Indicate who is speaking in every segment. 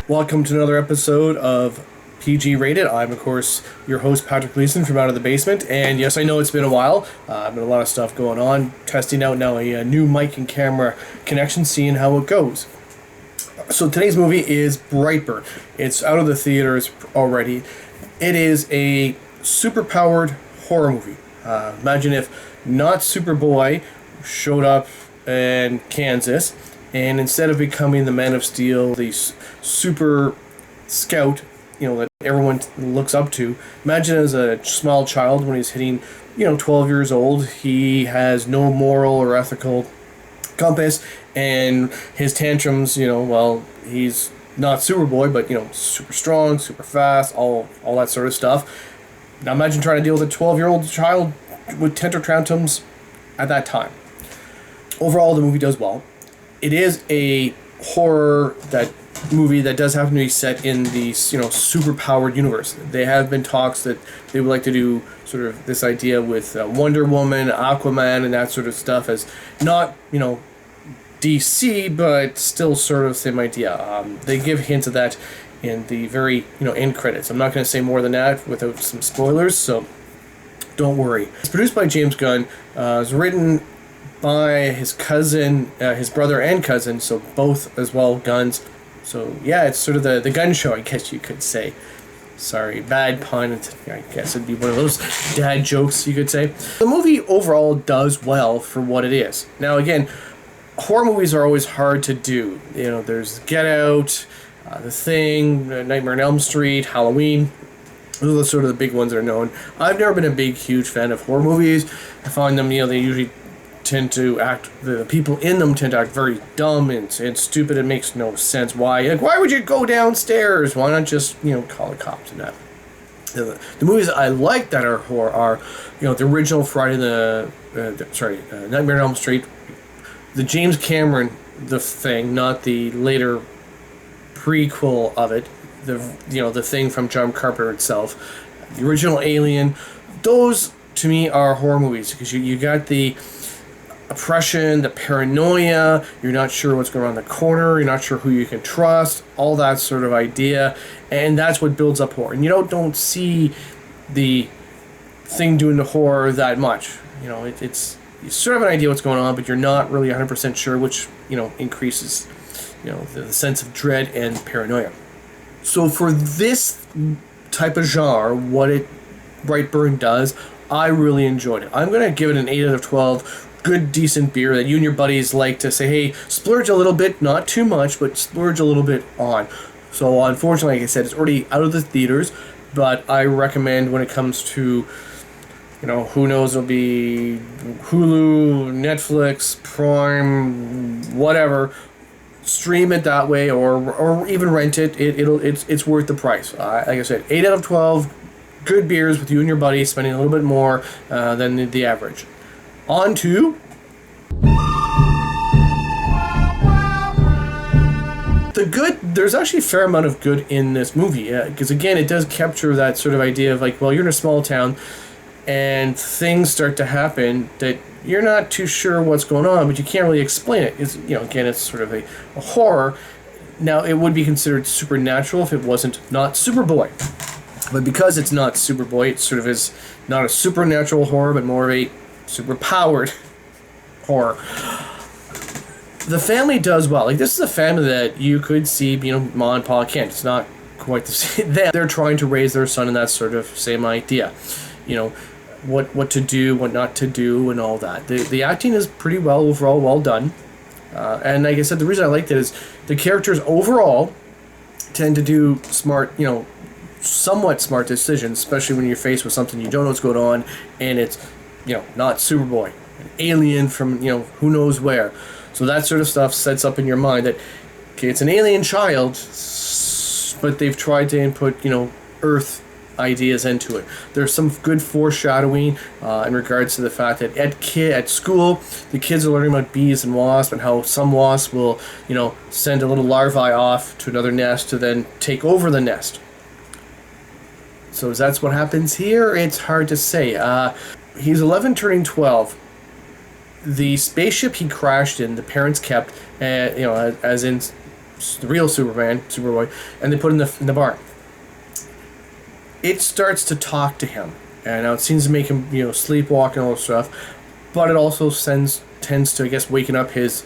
Speaker 1: Welcome to another episode of PG Rated. I'm, of course, your host, Patrick Leeson from Out of the Basement. And yes, I know it's been a while. Been a lot of stuff going on. Testing out now a new mic and camera connection, seeing how it goes. So today's movie is Brightburn. It's out of the theaters already. It is a super-powered horror movie. Imagine if Not-superboy showed up in Kansas, and instead of becoming the Man of Steel, the super scout, that everyone looks up to, imagine as a small child when he's hitting, 12 years old, he has no moral or ethical compass, and his tantrums, he's not Superboy, but, super strong, super fast, all that sort of stuff. Now imagine trying to deal with a 12-year-old child with tantrums at that time. Overall, the movie does well. It is a horror movie that does happen to be set in the super powered universe. There have been talks that they would like to do sort of this idea with Wonder Woman, Aquaman, and that sort of stuff as not DC, but still sort of the same idea. They give hints of that in the very end credits. I'm not going to say more than that without some spoilers, so don't worry. It's produced by James Gunn. It's written by his cousin, his brother and cousin, so both as well Guns. So yeah, it's sort of the gun show, I guess you could say. Sorry, bad pun. I guess it'd be one of those dad jokes, you could say. The movie overall does well for what it is. Now again, horror movies are always hard to do. There's Get Out, The Thing, Nightmare on Elm Street, Halloween. Those are sort of the big ones that are known. I've never been a huge fan of horror movies. I find them, they usually tend to act, the people in them tend to act very dumb and stupid. It makes no sense. Why would you go downstairs? Why not just, call the cops and that? The movies I like that are horror are, the original Friday Nightmare on Elm Street, the James Cameron, The Thing, not the later prequel of it, the Thing from John Carpenter itself, the original Alien. Those, to me, are horror movies because you got the oppression, the paranoia, you're not sure what's going on in the corner, you're not sure who you can trust, all that sort of idea, and that's what builds up horror. And you don't see the Thing doing the horror that much. It's you sort of have an idea what's going on, but you're not really 100% sure, which, increases, the sense of dread and paranoia. So for this type of genre, what Brightburn does, I really enjoyed it. I'm going to give it an 8 out of 12. Good, decent beer that you and your buddies like to say, hey, splurge a little bit, not too much, but splurge a little bit on. So unfortunately, like I said, it's already out of the theaters, but I recommend when it comes to, who knows, it'll be Hulu, Netflix, Prime, whatever, stream it that way or even rent it. It's worth the price. Like I said, 8 out of 12, good beers with you and your buddies, spending a little bit more than the average. On to the good. There's actually a fair amount of good in this movie because again, it does capture that sort of idea of like, well, you're in a small town and things start to happen that you're not too sure what's going on, but you can't really explain it. It's again, it's sort of a horror. Now, it would be considered supernatural if it wasn't Not-superboy, but because it's not Superboy, it sort of is not a supernatural horror, but more of a super-powered horror. The family does well. Like, this is a family that you could see, Ma and Pa Kent. It's not quite the same. They're trying to raise their son in that sort of same idea. What to do, what not to do, and all that. The acting is pretty well, overall, well done. And like I said, the reason I liked it is the characters overall tend to do smart, somewhat smart decisions, especially when you're faced with something you don't know what's going on, and it's not Superboy, an alien from, who knows where. So that sort of stuff sets up in your mind that, okay, it's an alien child, but they've tried to input, Earth ideas into it. There's some good foreshadowing in regards to the fact that at school, the kids are learning about bees and wasps and how some wasps will, send a little larvae off to another nest to then take over the nest. So that's what happens here. It's hard to say. He's 11 turning 12. The spaceship he crashed in, the parents kept, as in the real Superman, Superboy, and they put it in the barn. It starts to talk to him, and now it seems to make him, sleepwalk and all this stuff, but it also tends to, I guess, waken up his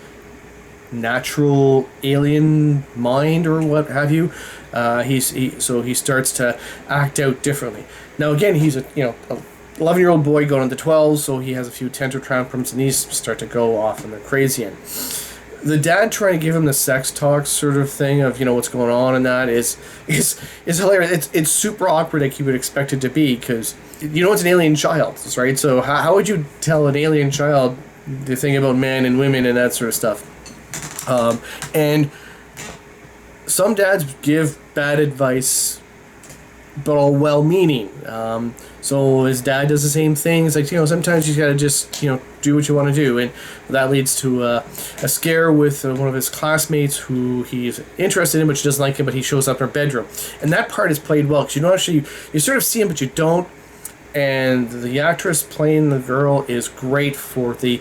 Speaker 1: natural alien mind or what have you. So he starts to act out differently. Now again, he's a 11-year-old boy going into 12, so he has a few tantrums, and these start to go off in the crazy end. The dad trying to give him the sex talk sort of thing of what's going on, and that is hilarious. It's super awkward like you would expect it to be, because it's an alien child, right? So how would you tell an alien child the thing about men and women and that sort of stuff? And some dads give bad advice, but all well-meaning. So his dad does the same things. Like, sometimes you gotta just, do what you want to do. And that leads to a scare with one of his classmates who he's interested in, but she doesn't like him, but he shows up in her bedroom. And that part is played well, because actually, you sort of see him, but you don't. And the actress playing the girl is great for the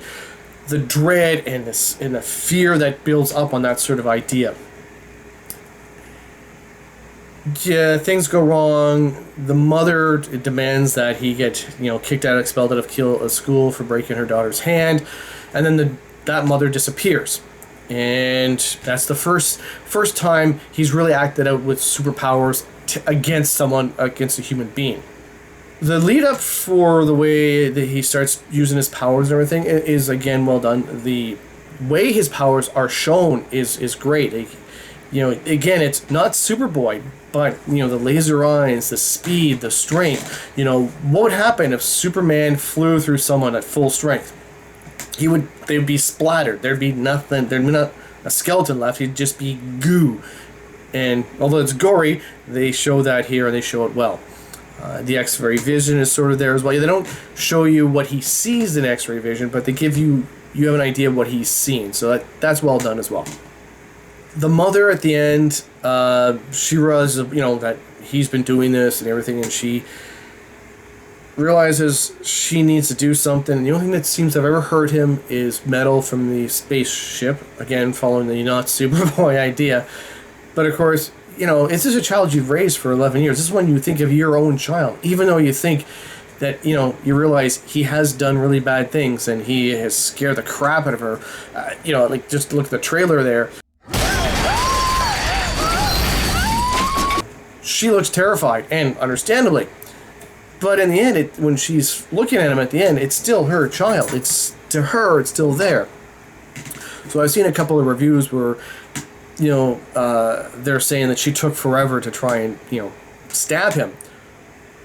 Speaker 1: dread and the fear that builds up on that sort of idea. Yeah, things go wrong. The mother demands that he get, kicked out, expelled out of school for breaking her daughter's hand, and then that mother disappears. And that's the first time he's really acted out with superpowers against a human being. The lead up for the way that he starts using his powers and everything is, again, well done. The way his powers are shown is great. Again, it's not Superboy, but the laser eyes, the speed, the strength. What would happen if Superman flew through someone at full strength? They'd be splattered. There'd be nothing. There'd be not a skeleton left. He'd just be goo. And although it's gory, they show that here, and they show it well. The X-ray vision is sort of there as well. They don't show you what he sees in X-ray vision, but they give you have an idea of what he's seen. So that's well done as well. The mother at the end, she realizes, that he's been doing this and everything, and she realizes she needs to do something. And the only thing that seems to have ever hurt him is metal from the spaceship, again, following the Not-superboy idea. But of course, this is a child you've raised for 11 years. This is when you think of your own child, even though you think that, you realize he has done really bad things and he has scared the crap out of her. Just look at the trailer there. She looks terrified, and understandably. But in the end, when she's looking at him at the end, it's still her child. To her, it's still there. So I've seen a couple of reviews where, they're saying that she took forever to try and, stab him.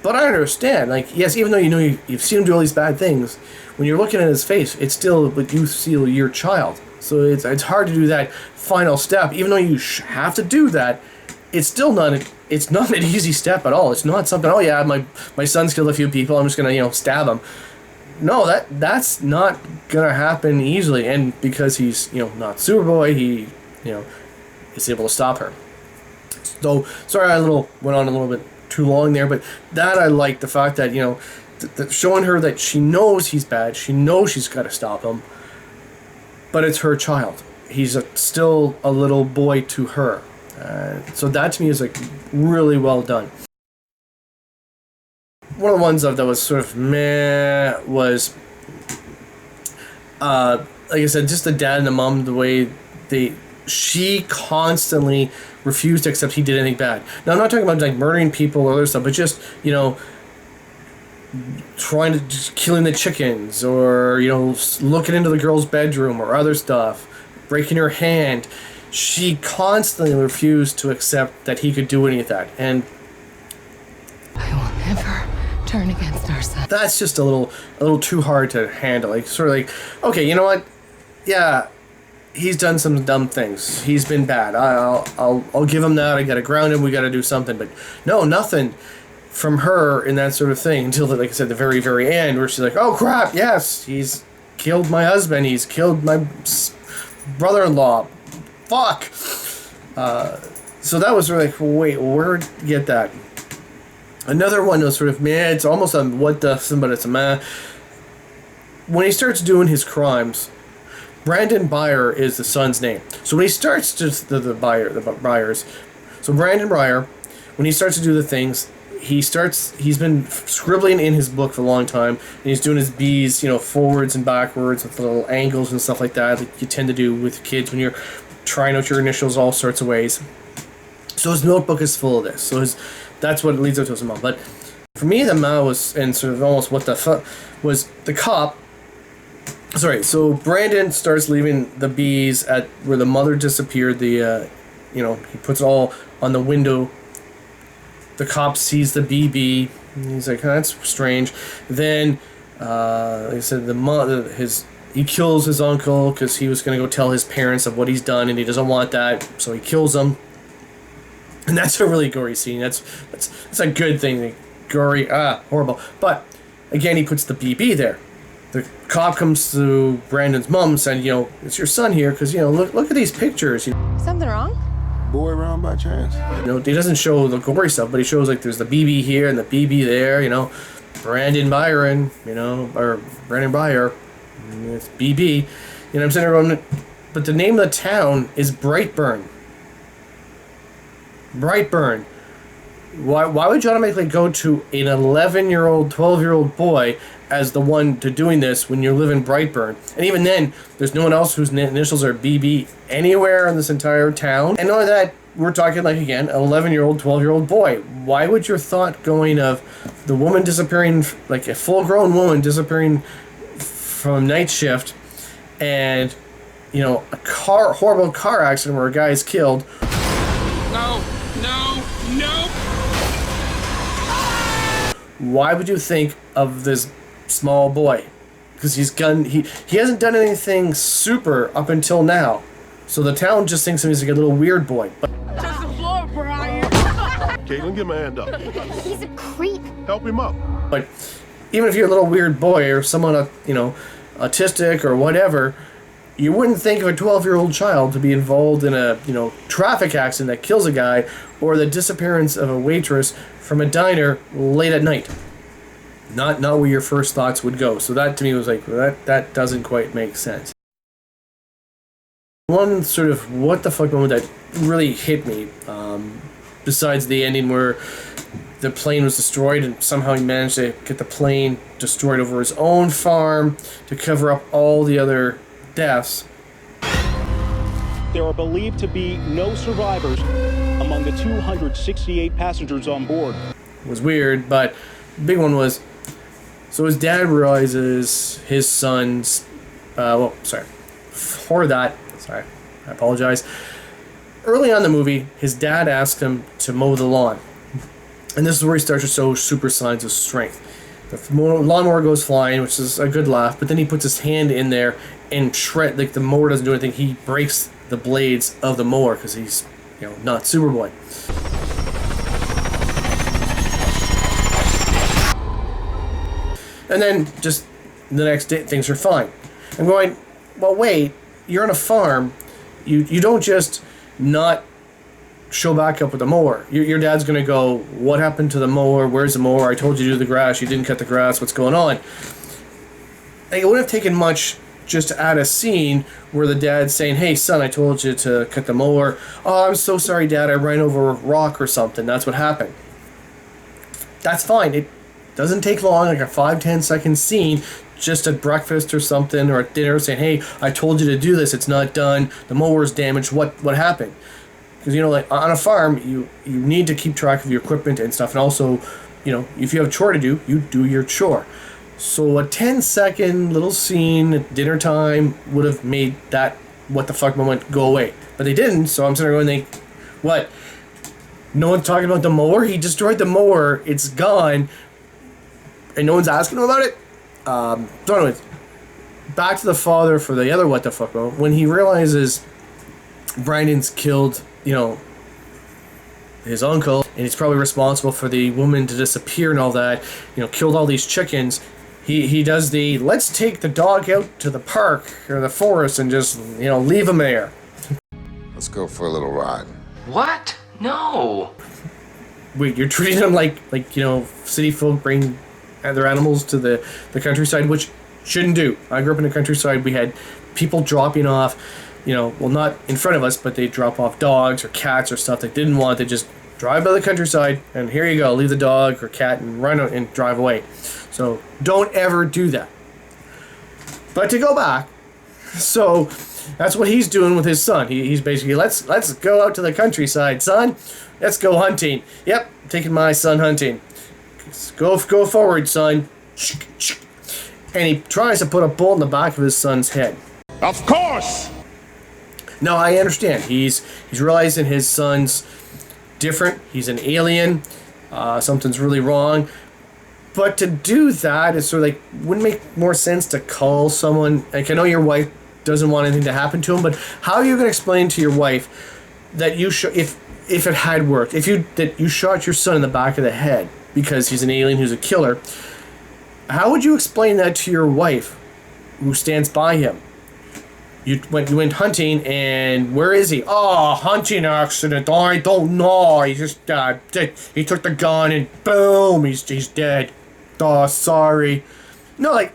Speaker 1: But I understand. Yes, even though you've seen him do all these bad things, when you're looking at his face, it's still what you see your child. So it's hard to do that final step. Even though you have to do that, it's still not an easy step at all. It's not something, oh yeah, my son's killed a few people, I'm just gonna, stab him. No, that's not gonna happen easily. And because he's, not Superboy, he, is able to stop her. So, sorry I went on a little bit too long there, but that I like, the fact that, showing her that she knows he's bad, she knows she's gotta stop him, but it's her child. He's still a little boy to her. So that to me is really well done. One of the ones that was sort of meh was, like I said, just the dad and the mom, the way she constantly refused to accept he did anything bad. Now I'm not talking about murdering people or other stuff, but just trying to just killing the chickens, or looking into the girl's bedroom or other stuff, breaking her hand. She constantly refused to accept that he could do any of that, and
Speaker 2: I will never turn against our son.
Speaker 1: That's just a little too hard to handle. Okay, you know what? Yeah, he's done some dumb things. He's been bad. I'll give him that. I gotta ground him. We gotta do something. But no, nothing from her in that sort of thing until, like I said, the very, very end, where she's like, "Oh crap! Yes, he's killed my husband. He's killed my brother-in-law. Fuck." So that was really wait, where'd you get that? Another one was sort of meh. It's almost a what the, but it's a meh. When he starts doing his crimes, Brandon Breyer is the son's name. So when he starts to the Bryers, so Brandon Breyer, when he starts to do the things, he's been scribbling in his book for a long time, and he's doing his B's, forwards and backwards with little angles and stuff like that you tend to do with kids when you're trying out your initials all sorts of ways. So his notebook is full of this. So that's what leads up to his mom. But for me, the ma was, and sort of almost what the fuck, was the cop. Sorry, so Brandon starts leaving the B's at where the mother disappeared. He puts it all on the window. The cop sees the BB. He's like, that's strange. Then, like I said, he kills his uncle because he was going to go tell his parents of what he's done, and he doesn't want that, so he kills them. And that's a really gory scene. That's a good thing. Gory, horrible. But again, he puts the BB there. The cop comes to Brandon's mom saying, it's your son here because, look at these pictures.
Speaker 2: Something wrong?
Speaker 3: Boy around by chance?
Speaker 1: He doesn't show the gory stuff, but he shows there's the BB here and the BB there, Brandon Byron, or Brandon Breyer, it's BB. I'm sitting there going, but the name of the town is Brightburn. Brightburn. Why would you automatically go to an 11-year-old, 12-year-old boy as the one to doing this when you live in Brightburn? And even then, there's no one else whose initials are BB anywhere in this entire town. And not only that, we're talking, again, an 11-year-old, 12-year-old boy. Why would your thought going of the woman disappearing, a full-grown woman disappearing from night shift, and, a horrible car accident where a guy is killed?
Speaker 3: No.
Speaker 1: Why would you think of this small boy? Because he hasn't done anything super up until now. So the town just thinks of him as a little weird boy. But
Speaker 4: Just the floor, Brian.
Speaker 3: Caitlin, give my hand up.
Speaker 5: He's a creep.
Speaker 3: Help him up.
Speaker 1: But even if you're a little weird boy or someone, autistic or whatever, you wouldn't think of a 12-year-old child to be involved in a, traffic accident that kills a guy, or the disappearance of a waitress from a diner late at night. Not where your first thoughts would go. So that to me was that doesn't quite make sense. One sort of what the fuck moment that really hit me, besides the ending where the plane was destroyed and somehow he managed to get the plane destroyed over his own farm to cover up all the other deaths.
Speaker 6: There are believed to be no survivors among the 268 passengers on board.
Speaker 1: It was weird, but the big one was, so his dad realizes his son's, before that, I apologize. Early on in the movie, his dad asked him to mow the lawn. And this is where he starts to show super signs of strength. The lawnmower goes flying, which is a good laugh, but then he puts his hand in there and the mower doesn't do anything. He breaks the blades of the mower because he's, not Superboy. And then just the next day, things are fine. I'm going, well, wait, you're on a farm. You don't just not show back up with the mower. Your dad's going to go, what happened to the mower? Where's the mower? I told you to do the grass. You didn't cut the grass. What's going on? It wouldn't have taken much just to add a scene where the dad's saying, hey, son, I told you to cut the mower. Oh, I'm so sorry, Dad. I ran over a rock or something. That's what happened. That's fine. It doesn't take long, a 5-10 second scene, just at breakfast or something, or at dinner, saying, hey, I told you to do this. It's not done. The mower's damaged. What happened? Because, on a farm, you need to keep track of your equipment and stuff. And also, if you have a chore to do, you do your chore. So a 10-second little scene at dinner time would have made that what the fuck moment go away. But they didn't, so I'm sitting there going, what? No one's talking about the mower? He destroyed the mower. It's gone. And no one's asking him about it? So anyways, back to the father for the other what the fuck moment. When he realizes Brandon's killed, his uncle, and he's probably responsible for the woman to disappear and all that, killed all these chickens. He does the, let's take the dog out to the park or the forest and just, leave him there.
Speaker 3: Let's go for a little ride.
Speaker 7: What? No.
Speaker 1: Wait, you're treating them like city folk bring their animals to the countryside, which Shouldn't do. I grew up in the countryside. We had people dropping off, well, not in front of us, but they drop off dogs or cats or stuff they didn't want. They just drive by the countryside, and here you go, leave the dog or cat and run and drive away. So don't ever do that. But to go back, so that's what he's doing with his son. He's basically, let's go out to the countryside, son. Let's go hunting. Yep, taking my son hunting. Go forward, son. And he tries to put a bullet in the back of his son's head.
Speaker 3: Of course!
Speaker 1: Now, I understand. He's realizing his son's different. He's an alien. Something's really wrong. But to do that is sort of like, wouldn't make more sense to call someone, like I know your wife doesn't want anything to happen to him, but how are you going to explain to your wife that you if it had worked, that you shot your son in the back of the head because he's an alien who's a killer? How would you explain that to your wife who stands by him? You went hunting, and where is he? Oh, hunting accident. Oh, I don't know. He just he took the gun and boom, he's dead. Oh, sorry. No, like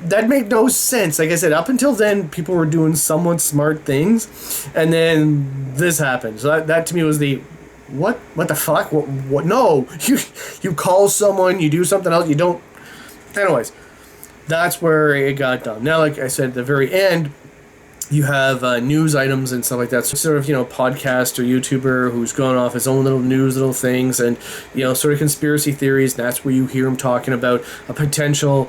Speaker 1: that made no sense. Like I said, up until then, people were doing somewhat smart things, and then this happened. So that to me was the what the fuck? What? No, you call someone, you do something else, you don't. Anyways. That's where it got done. Now, like I said, at the very end, you have news items and stuff like that. So sort of, podcast or YouTuber who's going off his own little things and, sort of conspiracy theories. And that's where you hear him talking about a potential,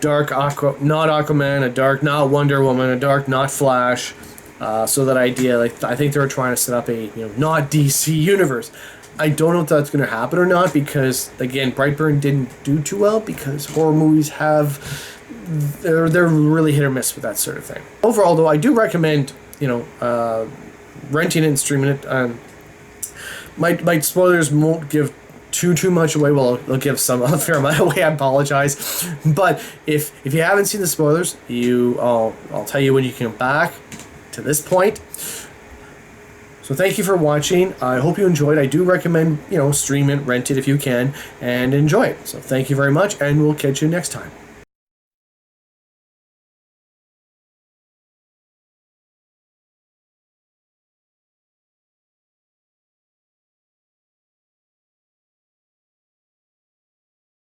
Speaker 1: dark not Aquaman, a dark not Wonder Woman, a dark not Flash. So that idea, like, I think they were trying to set up a, not DC universe. I don't know if that's going to happen or not because, again, Brightburn didn't do too well because horror movies they're really hit or miss with that sort of thing. Overall, though, I do recommend, renting it and streaming it. My spoilers won't give too much away. Well, they'll give a fair amount away. I apologize. But if you haven't seen the spoilers, I'll tell you when you can come back to this point. So thank you for watching. I hope you enjoyed. I do recommend, stream it, rent it if you can, and enjoy it. So thank you very much, and we'll catch you next time.